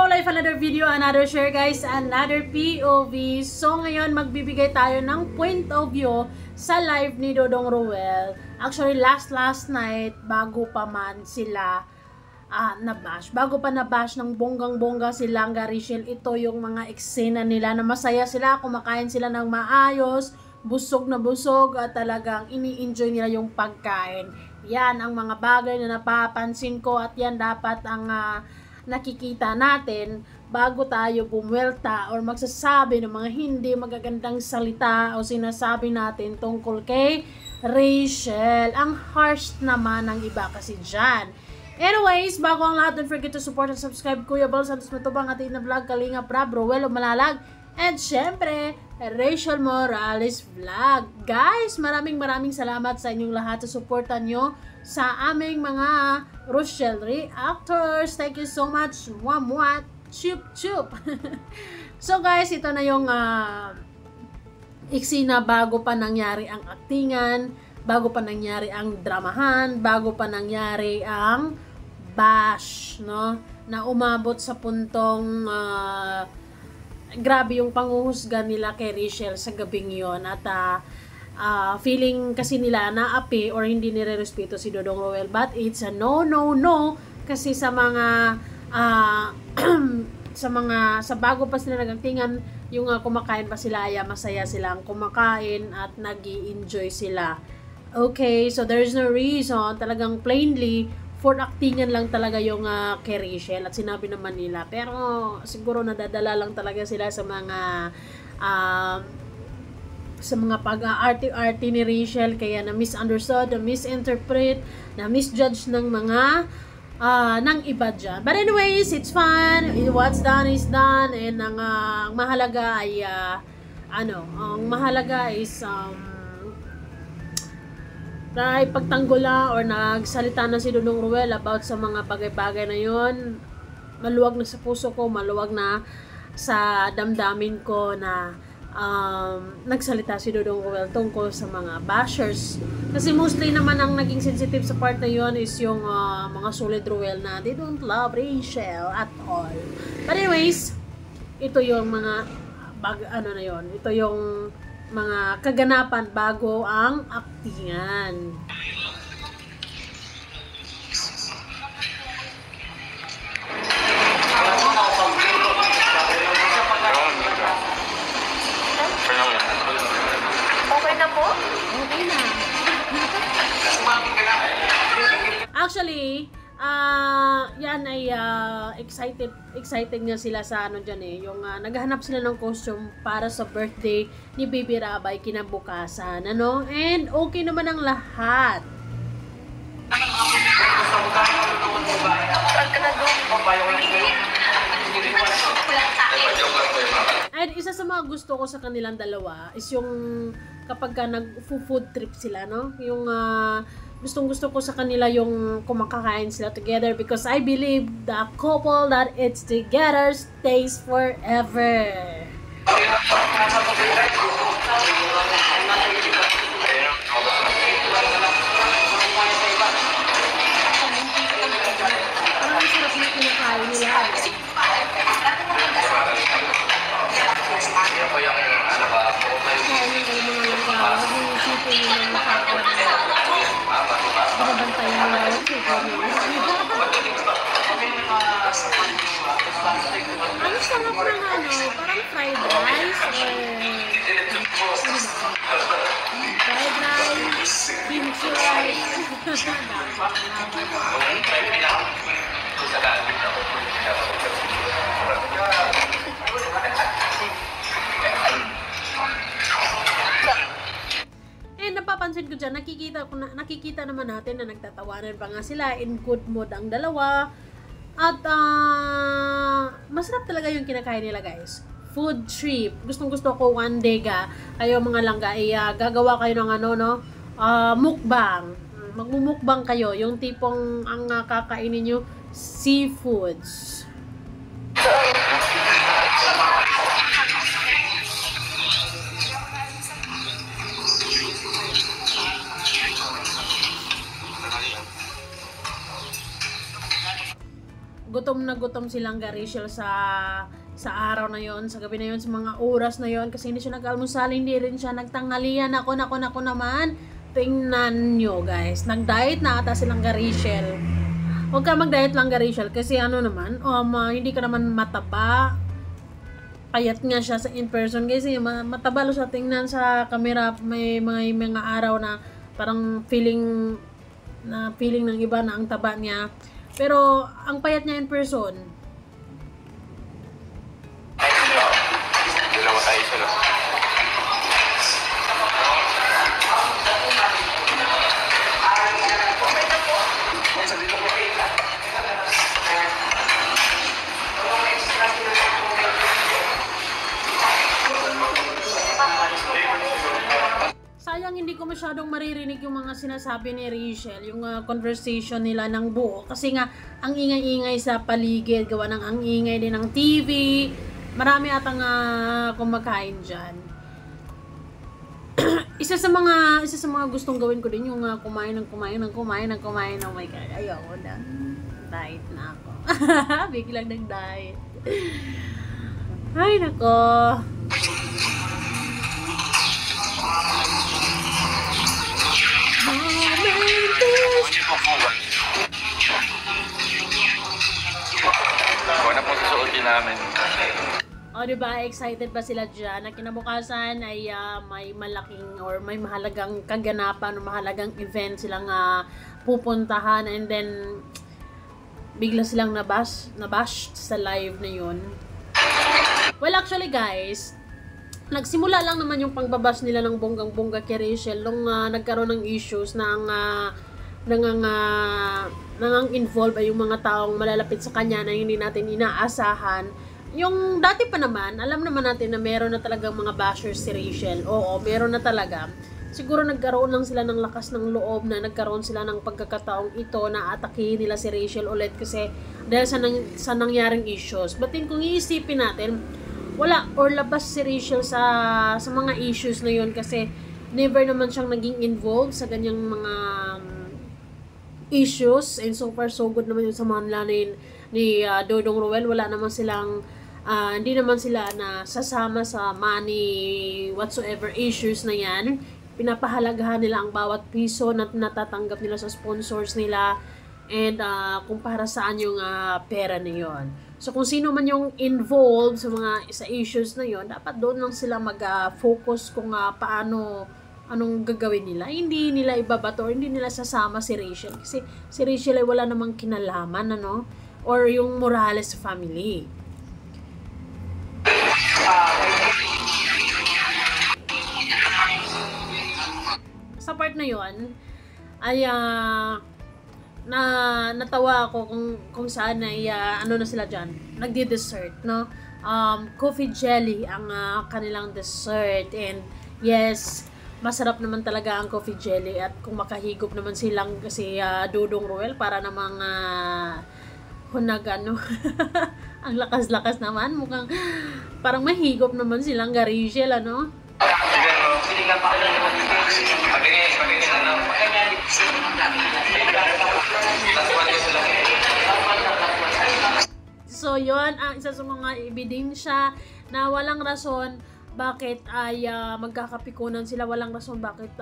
Go live, another video, another share guys, another POV. So ngayon magbibigay tayo ng point of view sa live ni Dodong Ruel. Actually last night bago pa man sila nabash. Bago pa nabash ng bonggang-bongga si Langga Rachel, ito yung mga eksena nila na masaya sila, kumakain sila ng maayos, busog na busog at talagang ini-enjoy nila yung pagkain. Yan ang mga bagay na napapansin ko at yan dapat ang nakikita natin bago tayo bumwelta or magsasabi ng mga hindi magagandang salita o sinasabi natin tungkol kay Rachel. Ang harsh naman ng iba kasi dyan. Anyways, bago ang lahat, don't forget to support and subscribe Kuya Bal Santos Matubang, ating na vlog, Kalinga Prab, Ruel Malalag, and syempre, Rachel Morales Vlog. Guys, maraming salamat sa inyong lahat sa supportan nyo sa aming mga Rochelle reactors. Thank you so much. Mwah, chup chup. So guys, ito na yung eksena bago pa nangyari ang aktingan, bago pa nangyari ang dramahan, bago pa nangyari ang bash, no? Na umabot sa puntong grabe yung panguhusga nila kay Rachel sa gabing yon at feeling kasi nila na api or hindi nire-respeto si Dodong Ruel, but it's a no kasi sa mga sa bago pa sila nagagtingan, yung kumakain pa sila, masaya silang kumakain at nag-i-enjoy sila. Okay, so there's no reason, talagang plainly for actingan lang talaga yung kay Rachel at sinabi naman nila, pero siguro nadadala lang talaga sila sa mga pag-aarte-arte ni Rachel, kaya na misunderstood, na misinterpret, na misjudge ng mga ng iba dyan. But anyways, it's fun. What's done is done, and ang mahalaga ay ang mahalaga is na ipagtanggol na or nagsalita na si Dodong Ruel about sa mga bagay-bagay na yon. Maluwag na sa puso ko, maluwag na sa damdamin ko na nagsalita si Dodong Ruel tungkol sa mga bashers. Kasi mostly naman ang naging sensitive sa part na yon is yung mga solid Ruel na they don't love Rachel at all. But anyways, ito yung mga ito yung mga kaganapan bago ang aktingan. Okay na po? Okay na. Actually, yan ay excited nga sila sa dyan yung naghahanap sila ng costume para sa birthday ni Baby Rabay kinabukasan, and okay naman ang lahat. And isa sa mga gusto ko sa kanilang dalawa is yung kapag nag-food trip sila, yung gustong-gusto ko sa kanila yung kumakakain sila together, because I believe the couple that it's together stays forever. Parang sarap na kinakain nila. Binabantayan mo lang yung ang sarap ng parang fried rice kimchi rice. Napapansin ko dyan, nakikita naman natin na nagtatawanan pa nga sila, in good mood ang dalawa, at masarap talaga yung kinakain nila guys. Food trip, gustong-gusto ko one day kayo mga langga, gagawa kayo ng mukbang, magmumukbang kayo, yung tipong ang kakainin nyo seafoods. gutom silang Rachel sa araw na yon, sa gabi na yon, sa mga oras na yon, kasi hindi siya nag-almusal, hindi rin siya nagtanghalian. Nako naman, tingnan nyo guys, nag-diet na ata silang Rachel. Huwag ka mag-diet lang Rachel, kasi ano naman, hindi ka naman mataba. Payat nga siya sa in-person, kasi matabalo sa tingnan sa camera. May mga araw na parang feeling ng iba na ang taba niya, pero ang payat niya in person. Sayang hindi ko masyadong maririnig yung mga sinasabi ni Rachel, yung conversation nila ng buo, kasi nga ang ingay-ingay sa paligid, gawa ng ang ingay din ng TV. Marami atang kumakain dyan. isa sa mga gustong gawin ko din yung kumain. Oh my god, ayoko na. Diet na ako. Biglang nag-diet. Ay nako. Ano pong susuotin namin? O diba, excited ba sila dyan na kinabukasan ay may malaking or may mahalagang kaganapan o mahalagang event silang pupuntahan, and then bigla silang nabash sa live na yun. Well, actually guys, nagsimula lang naman yung pangbabash nila ng bonggang-bongga kay Rachel nung nagkaroon ng issues na involve ay yung mga taong malalapit sa kanya na hindi natin inaasahan. Yung dati pa naman, alam naman natin na meron na talagang mga bashers si Rachel. Oo, meron na talaga. Siguro nagkaroon lang sila ng lakas ng loob na nagkaroon sila ng pagkakataong ito na atakihin nila si Rachel ulit kasi dahil sa nangyaring issues. But kung iisipin natin, wala or labas si Rachel sa mga issues na yun, kasi never naman siyang naging involved sa ganyang mga issues, and so far so good naman yung samahan ni Dodong Roel. Wala naman silang hindi naman sila na sasama sa money whatsoever issues na yan. Pinapahalagahan nila ang bawat piso na natatanggap nila sa sponsors nila, and kung para saan yung pera na yon. So kung sino man yung involved sa issues na yon, dapat doon lang sila mag-focus kung anong gagawin nila. Hindi nila ibabato, hindi nila sasama si Rachel, kasi si Rachel ay wala namang kinalaman or yung Morales family. Sa part na yon ay natawa ako kung saan ay ano na sila dyan, nagdi-dessert, no? Coffee jelly ang kanilang dessert, and yes, masarap naman talaga ang coffee jelly. At kung makahigop naman silang kasi Dodong Roel, para namang hunag ang lakas-lakas naman, mukhang parang mahigop naman silang Rachel, ano? So yon ang isa sa mga ebidensya na walang rason bakit ay magkakapikunan sila. Walang rason bakit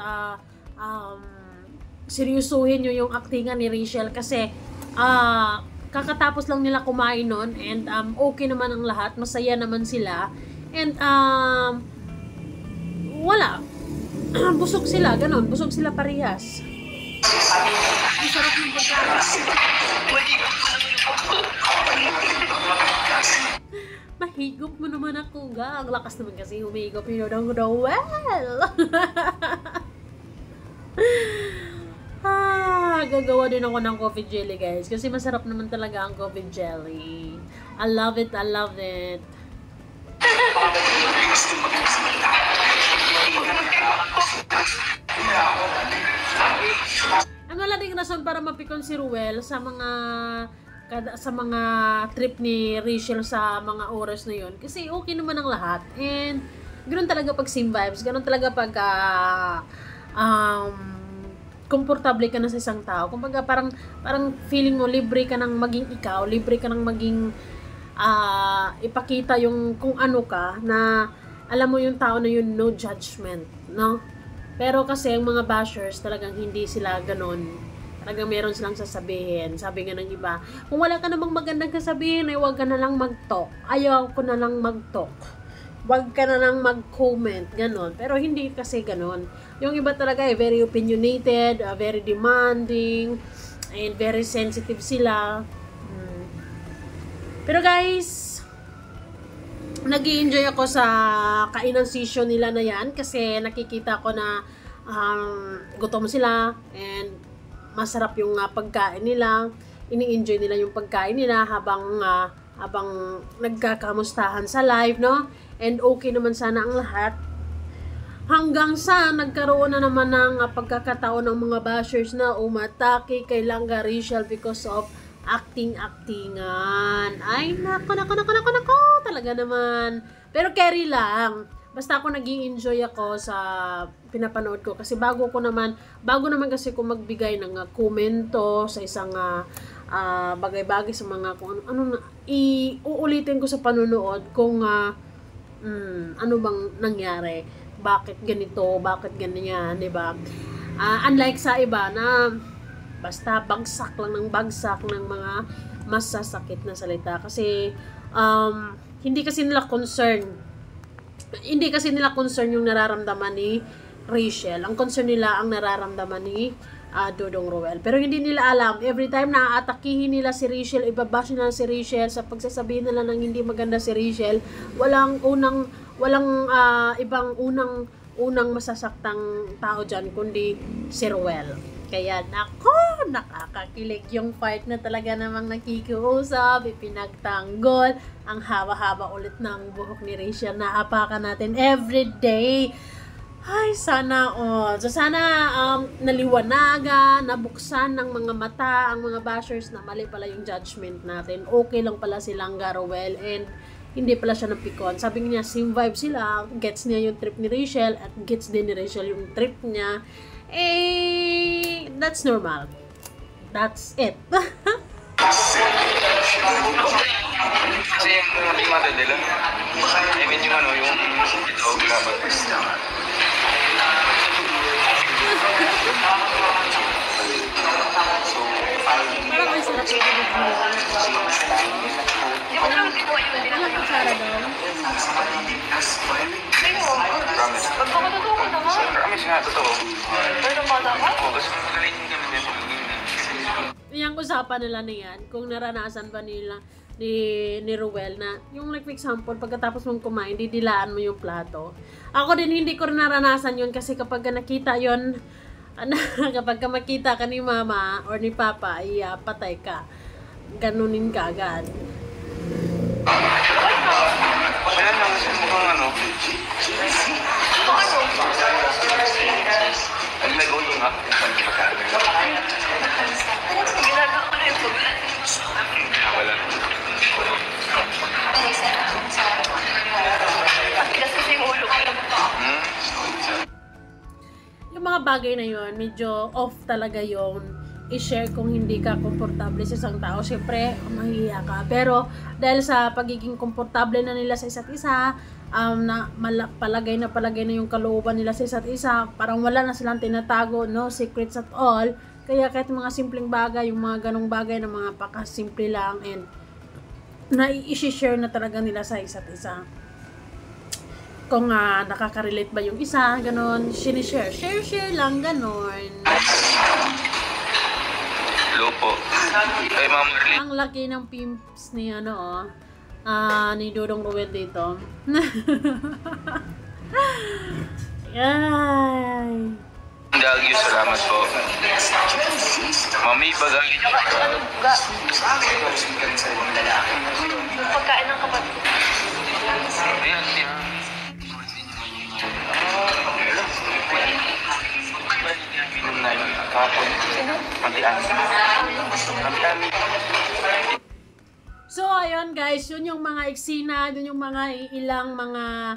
seryosuhin nyo yung aktingan ni Rachel, kasi kakatapos lang nila kumain nun, and okay naman ang lahat, masaya naman sila, and wala busog sila, ganon, busog sila parehas. Ang sarap ng pagkain. Mahigop mo naman ako, ga. Ang lakas naman kasi humigop yung Dodong Roel. Gagawa din ako ng coffee jelly, guys, kasi masarap naman talaga ang coffee jelly. I love it. Ang wala ding rason para mapikon si Ruel sa mga trip ni Rachel sa mga oras na yon, kasi okay naman ang lahat, and ganoon talaga pag same vibes, ganoon talaga pag komportable ka na sa isang tao. Kumbaga parang feeling mo libre ka nang maging ikaw, libre ka nang maging ipakita yung kung ano ka, na alam mo yung tao na yun, no judgment, no? Pero kasi ang mga bashers talagang hindi sila ganon. Talagang meron silang sasabihin. Sabi nga ng iba, kung wala ka namang magandang sasabihin, ay huwag ka na lang mag-talk. Ayaw ko na lang mag-talk. Huwag ka na lang mag-comment, ganon. Pero hindi kasi ganon. Yung iba talaga ay very opinionated, very demanding, and very sensitive sila. Pero guys, nag-i-enjoy ako sa kainan session nila na yan kasi nakikita ko na gutom sila and masarap yung pagkain nila. Ini-enjoy nila yung pagkain nila habang nagkakamustahan sa live, no? And okay naman sana ang lahat. Hanggang sa nagkaroon na naman ng pagkakataon ng mga bashers na umatake kay Langga Rachel because of acting-actingan. Ay, nako, talaga naman. Pero carry lang. Basta ako nag-i-enjoy ako sa pinapanood ko. Kasi bago naman kasi ko magbigay ng komento sa isang bagay-bagay sa mga kung ano uulitin ko sa panunood kung ano bang nangyari, bakit ganito, bakit ganyan, di ba? Unlike sa iba na basta bagsak ng mga masasakit na salita kasi hindi kasi nila concern yung nararamdaman ni Rachel. Ang concern nila ang nararamdaman ni Dodong Roel. Pero hindi nila alam, every time na aatakihin nila si Rachel, ibabash nila si Rachel, sa pagsasabihin nila ng hindi maganda si Rachel, walang ibang unang masasaktang tao dyan, kundi si Roel. Kaya nako, nakakakilig yung part na talaga namang nakikiusap, ipinagtanggol, ang haba-haba ulit ng buhok ni Rachel na hapakan natin everyday. Ay, sana So, sana naliwanagan, nabuksan ng mga mata ang mga bashers na mali pala yung judgment natin. Okay lang pala si Langga Roel and hindi pala siya napikon. Sabi niya, same vibe sila, gets niya yung trip ni Rachel at gets din ni Rachel yung trip niya. That's normal. That's it. Kasi yung mata nila, I mean yung ito, dapat parang may sarap yung walang kutsara doon. Promise nga, totoo. Yung usapan nila na yan, kung naranasan ba nila ni Ruel na, yung like for example, pagkatapos mong kumain, didilaan mo yung plato. Ako din hindi ko rin naranasan yun kasi kapag nakita yun, kapag makita ka ni mama or ni papa, ay patay ka. Ganunin ka agad. Wala lang sa mukhang ang nagulo nga. Ginagawa ko na yung pagkain. Wala. Kasi yung ulo ko. Yung mga bagay na yun, medyo off talaga yun i-share kung hindi ka komportable sa isang tao. Siyempre, mahihiya ka. Pero, dahil sa pagiging komportable na nila sa isa't isa, palagay na yung kalooban nila sa isa't isa, parang wala na silang tinatago, no secrets at all. Kaya kahit mga simpleng bagay, yung mga ganong bagay na mga pakasimple lang, and na-i-share na talaga nila sa isa't isa. Kung nakaka-relate ba yung isa, ganon, sinishare. Share lang, ganon. Lupo. Ay, Ma'am Marlene. Ang laki ng pimps ni ni Dodong Roel dito. Ay. Dagyo, salamat po. Mami, bagay. Pagkain ng kapatid. Ayan, yan. So, ayun guys, yun yung mga eksena, yun yung mga ilang mga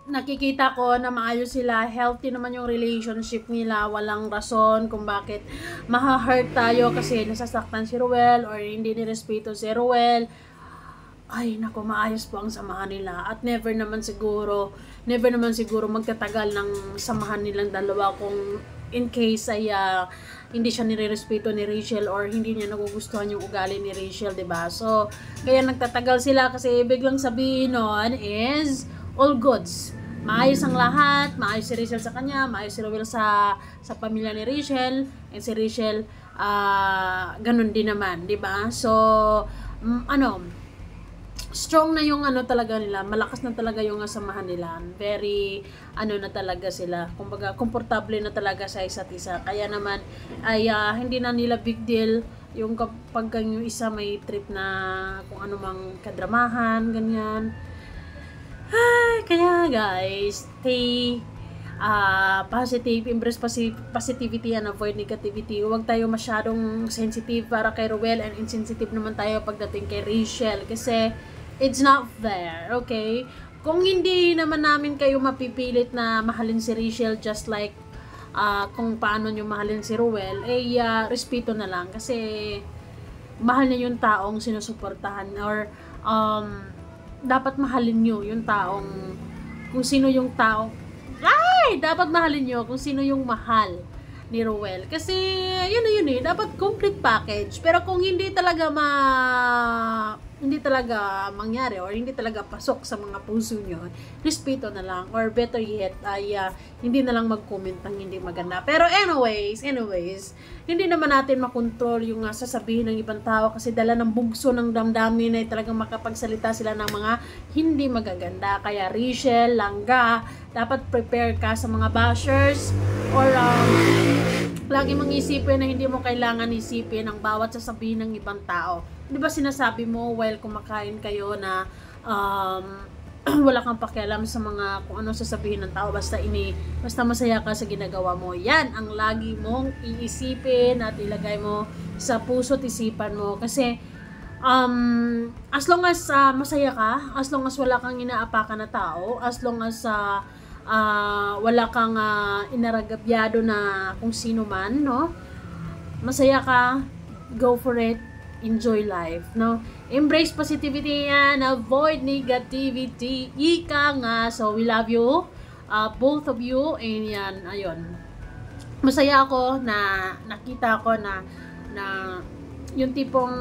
nakikita ko na maayos sila, healthy naman yung relationship nila, walang rason kung bakit maha-hurt tayo kasi nasasaktan si Ruel or hindi nirespeto si Ruel. Ay, nako, maayos po ang samahan nila at never naman siguro magtatagal ng samahan nilang dalawa kung in case ay hindi siya nirerespeto ni Rachel or hindi niya nagugustuhan yung ugali ni Rachel, 'di ba? So, kaya nagtatagal sila kasi biglang sabihin noon is all goods. Maayos ang lahat, maayos si Rachel sa kanya, maayos si Ruel sa pamilya ni Rachel, and si Rachel ganun din naman, 'di ba? So, strong na yung talaga nila, malakas na talaga yung samahan nila, very na talaga sila, kumbaga komportable na talaga sa isa't isa, kaya naman ay hindi na nila big deal yung kapag yung isa may trip na kung ano mang kadramahan, ganyan. Ay, kaya guys, stay positive, embrace positivity and avoid negativity. Huwag tayo masyadong sensitive para kay Ruel and insensitive naman tayo pagdating kay Rachel kasi it's not fair, okay? Kung hindi naman namin kayo mapipilit na mahalin si Rachel just like kung paano nyo mahalin si Ruel, respeto na lang kasi mahal niya yung taong sinusuportahan or dapat mahalin nyo yung taong kung sino yung tao dapat mahalin nyo kung sino yung mahal ni Ruel kasi yun dapat complete package. Pero kung hindi talaga mangyari or hindi talaga pasok sa mga puso nyo, respeto na lang or better yet ay hindi na lang mag-comment ng hindi maganda. Pero anyways, hindi naman natin makontrol yung sasabihin ng ibang tao kasi dala ng bugso ng damdamin ay talagang makapagsalita sila ng mga hindi magaganda. Kaya Rachel, Langga, dapat prepare ka sa mga bashers or lagi mong isipin na hindi mo kailangan isipin ang bawat sasabihin ng ibang tao. Di ba sinasabi mo while kumakain kayo na wala kang pakialam sa mga kung ano sasabihin ng tao basta masaya ka sa ginagawa mo. Yan ang lagi mong iisipin at ilagay mo sa puso't isipan mo kasi as long as masaya ka, as long as wala kang inaapakan na tao, as long as wala kang inaragabyado na kung sino man, no? Masaya ka, go for it, enjoy life, no? Embrace positivity and avoid negativity. Ika nga. So, we love you, both of you, and yan, ayun. Masaya ako na nakita ko na yung tipong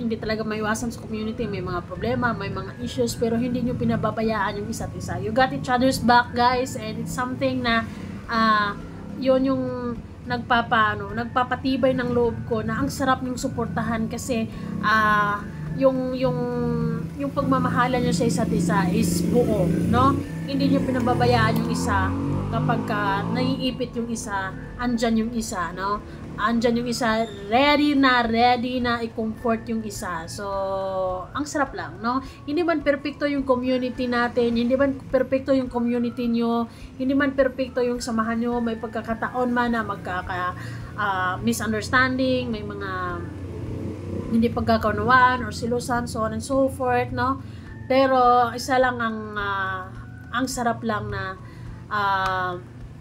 hindi talaga maiwasan sa community, may mga problema, may mga issues, pero hindi nyo pinababayaan yung isa't isa. You got each other's back, guys, and it's something na yun yung nagpapatibay ng loob ko na ang sarap yung suportahan kasi yung pagmamahalan nyo sa isa't isa is buo, no? Hindi nyo pinababayaan yung isa kapag naiipit yung isa, andyan yung isa, no? Andyan yung isa, ready na i-comfort yung isa. So, ang sarap lang, no? Hindi man perfecto yung community natin, hindi man perfecto yung community nyo, hindi man perfecto yung samahan nyo, may pagkakataon man na misunderstanding, may mga hindi pagkakaunawaan or silusan, so on and so forth, no? Pero, isa lang ang sarap lang na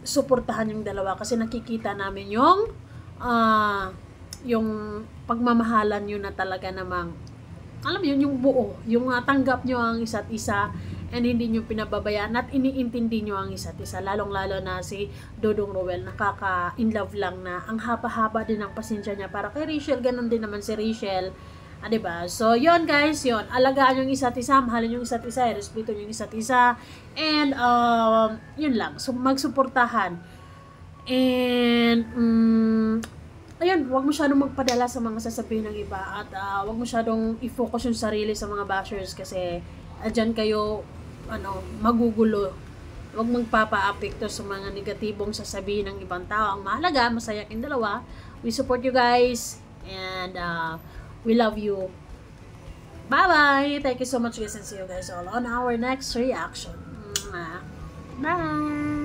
suportahan yung dalawa kasi nakikita namin yung pagmamahalan nyo na talaga namang alam yun, yung buo, yung tanggap nyo ang isa't isa and hindi nyo pinababayaan at iniintindi nyo ang isa't isa, lalong lalo na si Dodong Ruel, nakaka-in love lang na ang haba-haba din ang pasensya niya para kay Rachel, ganun din naman si Rachel, diba? So yun guys, yun, alagaan yung isa't isa, mahalin yung isa't isa, respeto yung isa't isa, and yun lang, so magsuportahan. And ayun, huwag masyadong magpadala sa mga sasabihin ng iba at huwag masyadong i-focus yung sarili sa mga bashers kasi dyan kayo magugulo. Huwag magpapa-apekto sa mga negatibong sasabihin ng ibang tao. Ang mahalaga, masaya kayong dalawa. We support you guys and we love you. Bye-bye! Thank you so much guys and see you guys all on our next reaction. Bye!